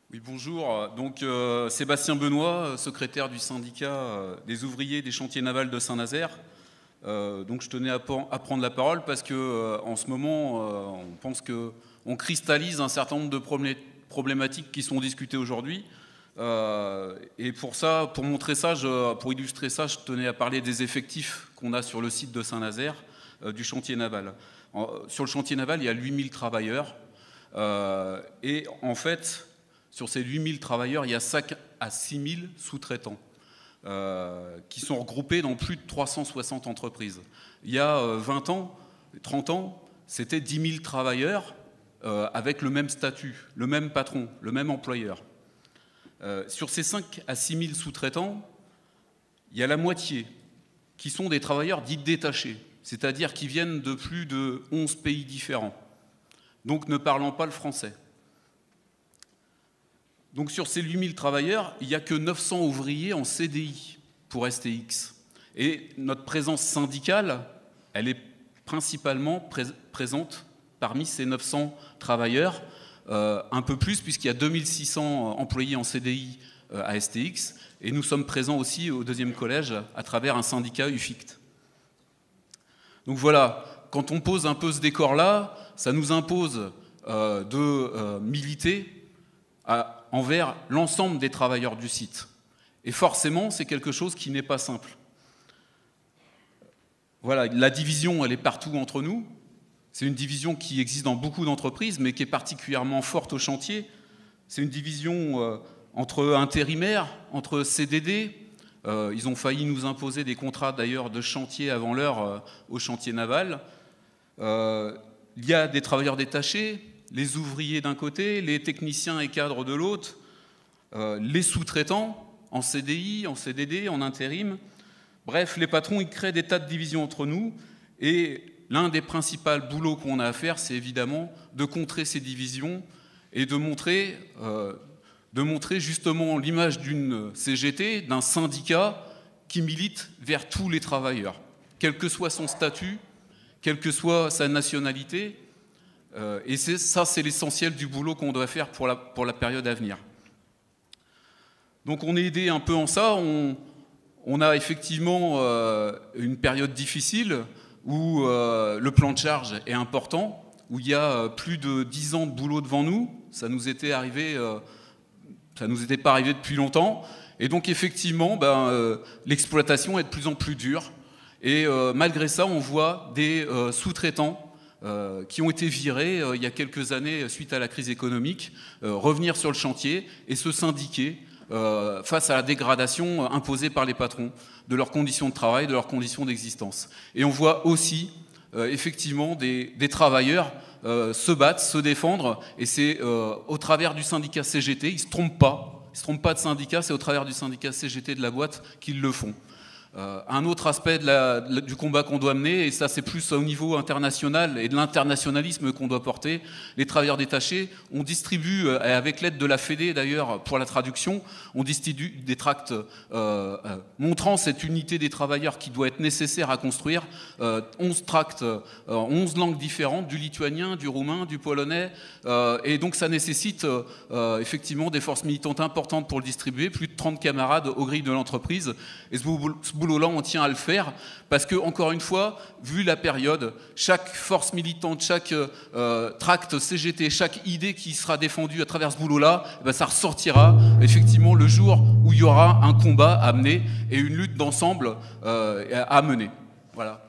Oui, bonjour. Donc, Sébastien Benoît, secrétaire du syndicat des ouvriers des chantiers navals de Saint-Nazaire. Donc, je tenais à prendre la parole parce que, en ce moment, on pense qu'on cristallise un certain nombre de problématiques qui sont discutées aujourd'hui. Et pour ça, pour illustrer ça, je tenais à parler des effectifs qu'on a sur le site de Saint-Nazaire du chantier naval. Sur le chantier naval, il y a 8000 travailleurs. Et en fait, sur ces 8000 travailleurs, il y a 5 à 6000 sous-traitants qui sont regroupés dans plus de 360 entreprises. Il y a 20 ans, 30 ans, c'était 10 000 travailleurs avec le même statut, le même patron, le même employeur. Sur ces 5 à 6 000 sous-traitants, il y a la moitié qui sont des travailleurs dits détachés, c'est-à-dire qui viennent de plus de 11 pays différents, donc ne parlant pas le français. Donc sur ces 8000 travailleurs, il n'y a que 900 ouvriers en CDI pour STX. Et notre présence syndicale, elle est principalement présente parmi ces 900 travailleurs, un peu plus puisqu'il y a 2600 employés en CDI à STX, et nous sommes présents aussi au deuxième collège à travers un syndicat UFICT. Donc voilà, quand on pose un peu ce décor-là, ça nous impose de militer envers l'ensemble des travailleurs du site. Et forcément, c'est quelque chose qui n'est pas simple. Voilà, la division, elle est partout entre nous. C'est une division qui existe dans beaucoup d'entreprises, mais qui est particulièrement forte au chantier. C'est une division entre intérimaires, entre CDD. Ils ont failli nous imposer des contrats d'ailleurs de chantier avant l'heure au chantier naval. Il y a des travailleurs détachés, les ouvriers d'un côté, les techniciens et cadres de l'autre, les sous-traitants en CDI, en CDD, en intérim. Bref, les patrons, ils créent des tas de divisions entre nous, et l'un des principaux boulots qu'on a à faire, c'est évidemment de contrer ces divisions et de montrer justement l'image d'une CGT, d'un syndicat qui milite vers tous les travailleurs, quel que soit son statut, quelle que soit sa nationalité. Et ça, c'est l'essentiel du boulot qu'on doit faire pour la période à venir. Donc on est aidé un peu en ça. On a effectivement une période difficile où le plan de charge est important, où il y a plus de 10 ans de boulot devant nous. Ça nous était arrivé, ça nous était pas arrivé depuis longtemps. Et donc effectivement, l'exploitation est de plus en plus dure. Et malgré ça, on voit des sous-traitants qui ont été virés il y a quelques années suite à la crise économique, revenir sur le chantier et se syndiquer face à la dégradation imposée par les patrons de leurs conditions de travail, de leurs conditions d'existence. Et on voit aussi effectivement des travailleurs se battre, se défendre, et c'est au travers du syndicat CGT, ils ne se trompent pas de syndicat, c'est au travers du syndicat CGT de la boîte qu'ils le font. Un autre aspect du combat qu'on doit mener, et ça c'est plus au niveau international et de l'internationalisme qu'on doit porter, les travailleurs détachés, on distribue, avec l'aide de la Fédé d'ailleurs pour la traduction, on distribue des tracts montrant cette unité des travailleurs qui doit être nécessaire à construire, 11 tracts, 11 langues différentes, du lituanien, du roumain, du polonais, et donc ça nécessite effectivement des forces militantes importantes pour le distribuer, plus de 30 camarades aux grilles de l'entreprise, et ce boulot-là, on tient à le faire parce que, encore une fois, vu la période, chaque force militante, chaque tract CGT, chaque idée qui sera défendue à travers ce boulot-là, ça ressortira effectivement le jour où il y aura un combat à mener et une lutte d'ensemble à mener. Voilà.